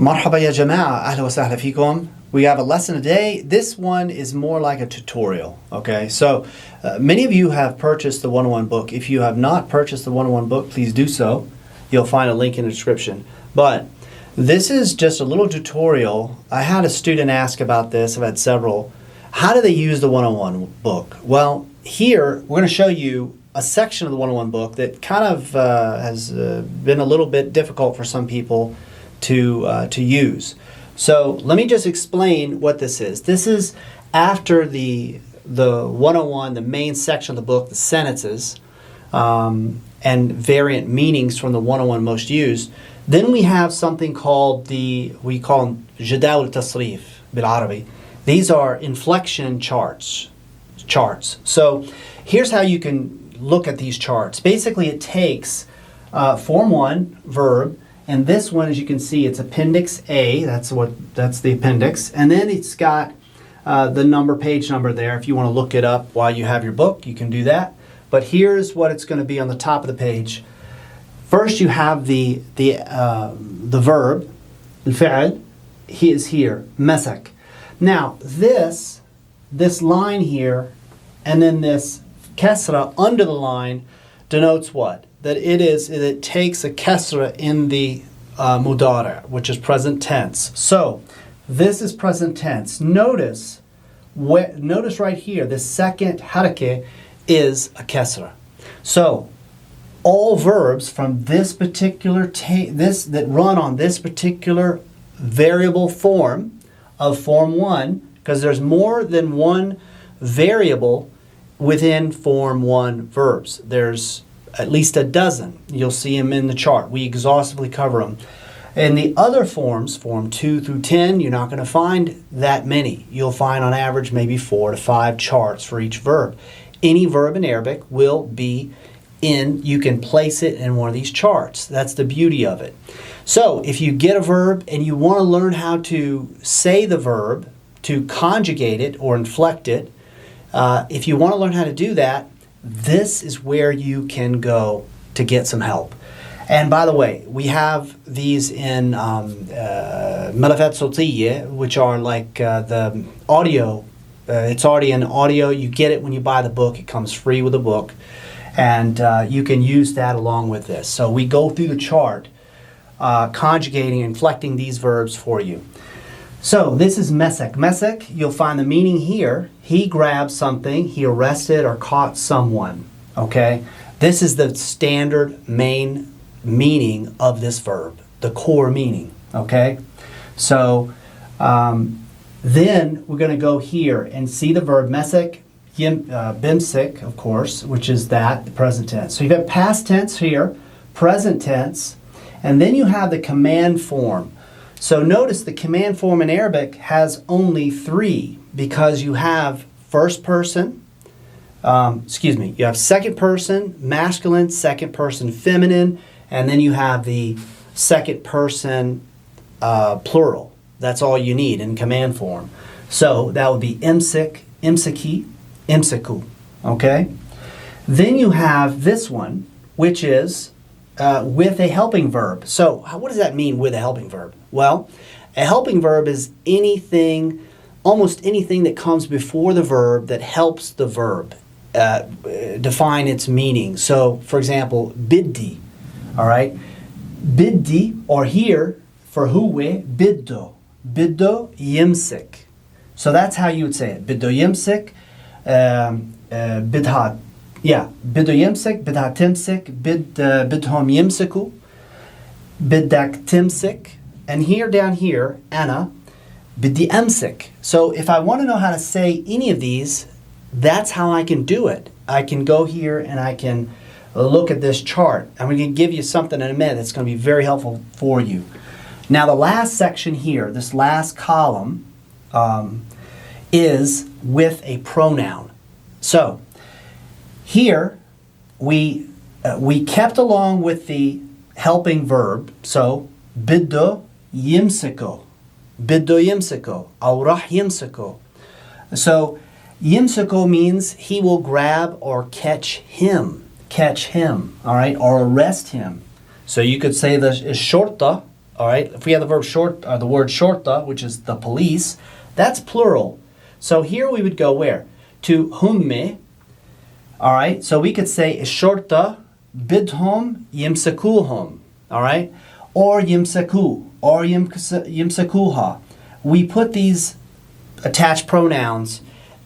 مرحبا يا جماعة أهلا وسهلا فيكم. We have a lesson today. This one is more like a tutorial. Okay, so many of you have purchased the 101 book. If you have not purchased the 101 book, please do so. You'll find a link in the description. But this is just a little tutorial. I had a student ask about this. I've had several. How do they use the 101 book? Well, here we're going to show you a section of the 101 book that kind of has been a little bit difficult for some people to use. So let me just explain what this is. This is after the 101, the main section of the book, the sentences and variant meanings from the 101 most used. Then we have something called we call them جداول التصريف بالعربي. These are inflection charts. So here's how you can look at these charts. Basically it takes form 1, verb, and this one, as you can see, it's Appendix A. That's the appendix. And then it's got the page number there. If you want to look it up while you have your book, you can do that. But here's what it's going to be on the top of the page. First, you have the verb, الفعل. He is here, مسك. Now, this line here, and then this كسرة under the line denotes what? That it takes a kesra in the mudara, which is present tense. So this is present tense. Notice right here, the second harake is a kesra. So all verbs from this particular that run on this particular variable form of form 1, because there's more than one variable within form 1 verbs. There's at least a dozen. You'll see them in the chart. We exhaustively cover them. In the other forms, form 2 through 10, you're not going to find that many. You'll find on average maybe 4 to 5 charts for each verb. Any verb in Arabic will be you can place it in one of these charts. That's the beauty of it. So if you get a verb and you want to learn how to say the verb, to conjugate it or inflect it, if you want to learn how to do that, this is where you can go to get some help. And by the way, we have these in ملفات صوتية, which are like the audio. It's already in audio. You get it when you buy the book. It comes free with the book. And you can use that along with this. So we go through the chart, conjugating, inflecting these verbs for you. So this is mesek. Mesek, you'll find the meaning here. He grabbed something, he arrested or caught someone. Okay? This is the standard main meaning of this verb, the core meaning. Okay? So then we're going to go here and see the verb mesek, bimsik, of course, which is the present tense. So you've got past tense here, present tense, and then you have the command form. So notice the command form in Arabic has only 3 because you have first person, you have second person masculine, second person feminine, and then you have the second person plural. That's all you need in command form. So that would be imsik, imsiki, imsiku. Okay? Then you have this one, which is with a helping verb. So what does that mean with a helping verb? Well, a helping verb is almost anything that comes before the verb that helps the verb define its meaning. So, for example, biddi, all right? Biddi, or here, for huwe, biddo. Biddo yimsik. So that's how you would say it. Biddo yimsik, bidha. Yeah, biddo yimsik, bidha timsik, bidhom yimsiku, biddak timsik. And here, down here, ana, biddi amsik. So if I want to know how to say any of these, that's how I can do it. I can go here and I can look at this chart. I'm going to give you something in a minute that's going to be very helpful for you. Now the last section here, this last column, is with a pronoun. So here we kept along with the helping verb. So biddo yimsiko, biddo yimsiko, aw rah yimsiko. So yimsiko means he will grab or catch him, all right, or arrest him. So you could say the shorta All right, if we have the word shorta, which is the police, that's plural. So here we would go where? To humme. All right, so we could say shorta bidhum yimsakuhum. All right, or yimsaku, or yimsakuha. We put these attached pronouns.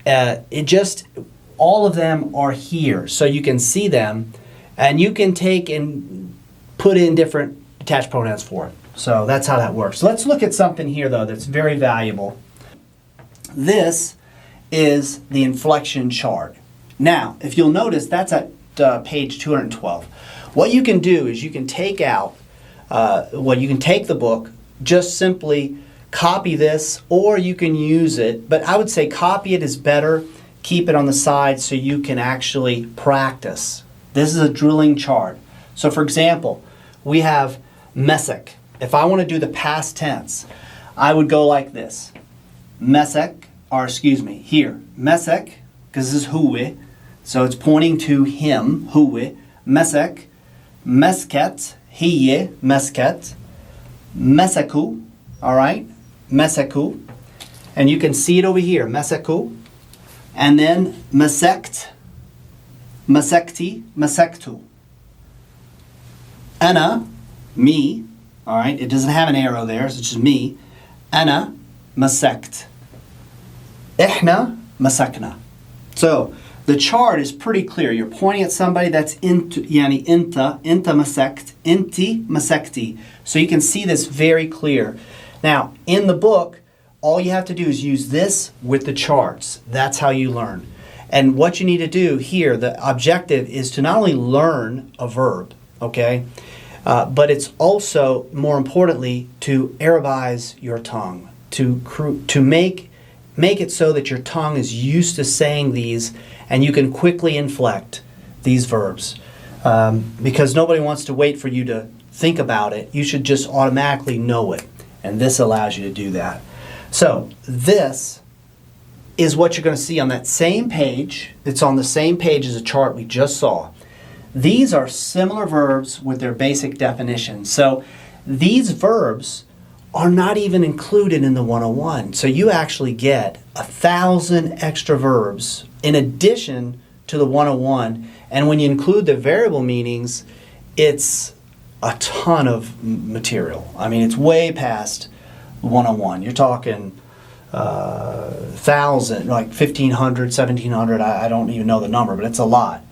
All of them are here, so you can see them, and you can take and put in different attached pronouns for it. So that's how that works. Let's look at something here, though, that's very valuable. This is the inflection chart. Now, if you'll notice, that's at page 212. What you can do is you can take out, you can take the book, just simply copy this, or you can use it. But I would say copy it is better. Keep it on the side so you can actually practice. This is a drilling chart. So for example, we have mesek. If I want to do the past tense, I would go like this. Mesek, here. Mesek, because this is huwe, so it's pointing to him, huwe. Mesek, mesket, hiye, mesket. Meseku, all right? Meseku. And you can see it over here, meseku. And then mesekt, mesekti, mesektu. Ana, me, all right, it doesn't have an arrow there, so it's just me. Ana, mesekt. Ihna, mesekna. So the chart is pretty clear. You're pointing at somebody that's inta mesekt, inti mesekti. So you can see this very clear. Now, in the book, all you have to do is use this with the charts. That's how you learn. And what you need to do here, the objective is to not only learn a verb, okay, but it's also, more importantly, to Arabize your tongue, to make it so that your tongue is used to saying these and you can quickly inflect these verbs. Because nobody wants to wait for you to think about it. You should just automatically know it. And this allows you to do that. So this is what you're going to see on that same page. It's on the same page as the chart we just saw. These are similar verbs with their basic definition. So these verbs are not even included in the 101. So you actually get 1,000 extra verbs in addition to the 101. And when you include the variable meanings, it's a ton of material. I mean, it's way past 101. You're talking 1,000, like 1,500, 1,700. I don't even know the number, but it's a lot.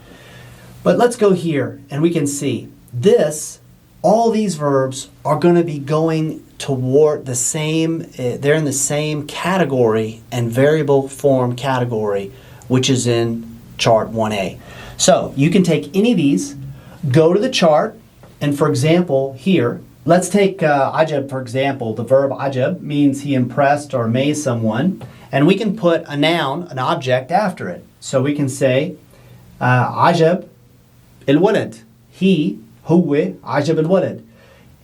But let's go here, and we can see this. All these verbs are going to be going toward the same. They're in the same category and variable form category, which is in chart 1A. So you can take any of these, go to the chart, and for example, here, let's take ajab, for example. The verb ajab means he impressed or amazed someone, and we can put a noun, an object, after it. So we can say ajab الولد. He, هو عجب الولد.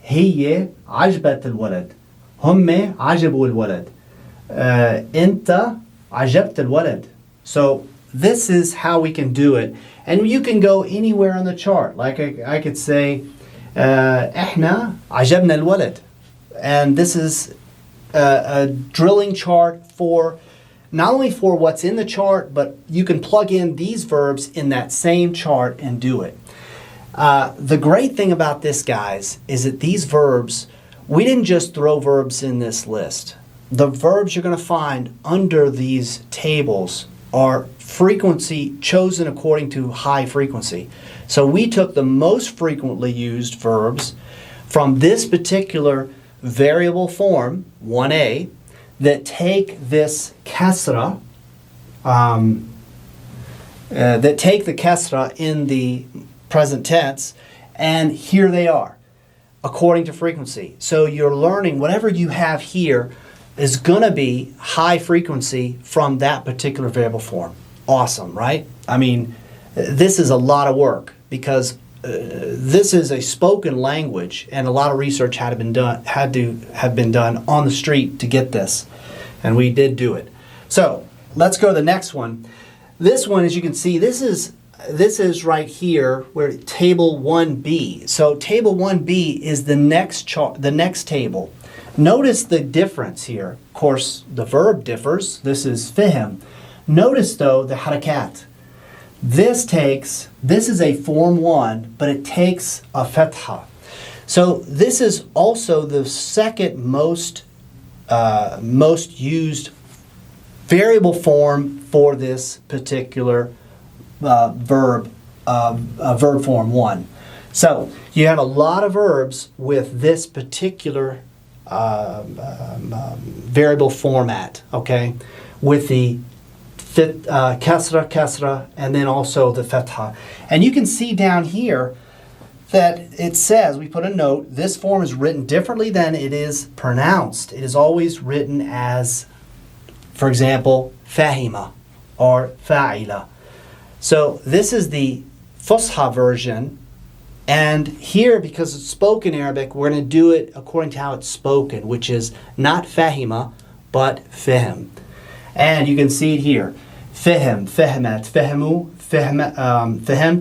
هي عجبت الولد. هم عجبوا الولد. أنت عجبت الولد. So this is how we can do it. And you can go anywhere on the chart. Like I could say إحنا عجبنا الولد. And this is a drilling chart for not only for what's in the chart, but you can plug in these verbs in that same chart and do it. The great thing about this, guys, is that these verbs, we didn't just throw verbs in this list. The verbs you're going to find under these tables are frequency chosen according to high frequency. So we took the most frequently used verbs from this particular variable form, 1A, that take this kasra, that take the kasra in the present tense, and here they are, according to frequency. So you're learning whatever you have here is going to be high frequency from that particular variable form. Awesome, right? I mean, this is a lot of work because this is a spoken language, and a lot of research had to have been done on the street to get this, and we did do it. So let's go to the next one. This one, as you can see, this is this is right here where table 1B. So table 1B is the next chart, the next table. Notice the difference here. Of course, the verb differs. This is fihm. Notice though the harakat. This is a form 1, but it takes a fatha. So this is also the second most used variable form for this particular verb form 1. So you have a lot of verbs with this particular variable format, okay, with the kasra, and then also the fatha. And you can see down here that it says, we put a note, this form is written differently than it is pronounced. It is always written as, for example, fahima or fa'ila. So this is the Fusha version, and here, because it's spoken Arabic, we're going to do it according to how it's spoken, which is not fahima, but fihm. And you can see it here. Fihm, fahimat, fahimu, fahimt,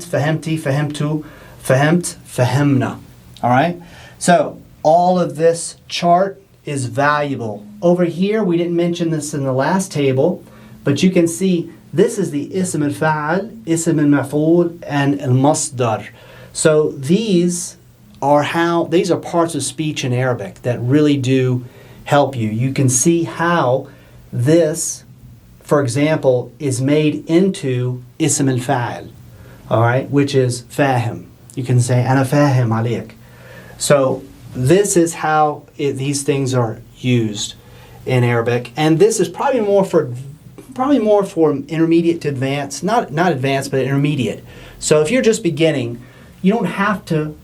fahimti, fahimtu, fahimt, fahimna. All right? So all of this chart is valuable. Over here, we didn't mention this in the last table, but you can see this is the ism al-fa'al, ism al-maf'ul, and al-masdar. So these are parts of speech in Arabic that really do help you. You can see how this, for example, is made into ism al-fa'al, all right, which is fahim. You can say, ana fahim alayk. So this is how these things are used in Arabic, and this is probably more for intermediate to advanced, not advanced, but intermediate. So if you're just beginning, you don't have to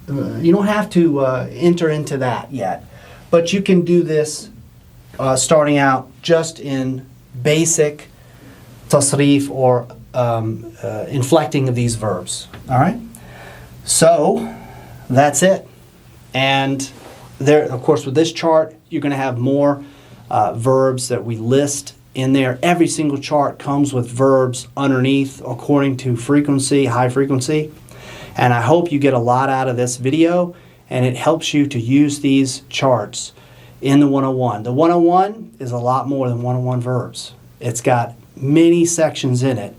enter into that yet, but you can do this starting out just in basic tasrif or inflecting of these verbs. All right. So that's it. And there, of course, with this chart, you're going to have more verbs that we list in there. Every single chart comes with verbs underneath according to frequency, high frequency. And I hope you get a lot out of this video, and it helps you to use these charts in the 101. The 101 is a lot more than 101 verbs. It's got many sections in it,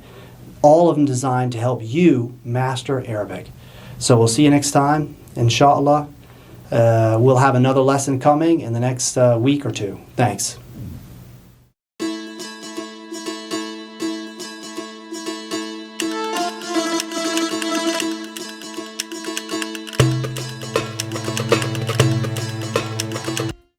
all of them designed to help you master Arabic. So we'll see you next time, inshallah. We'll have another lesson coming in the next week or two. Thanks.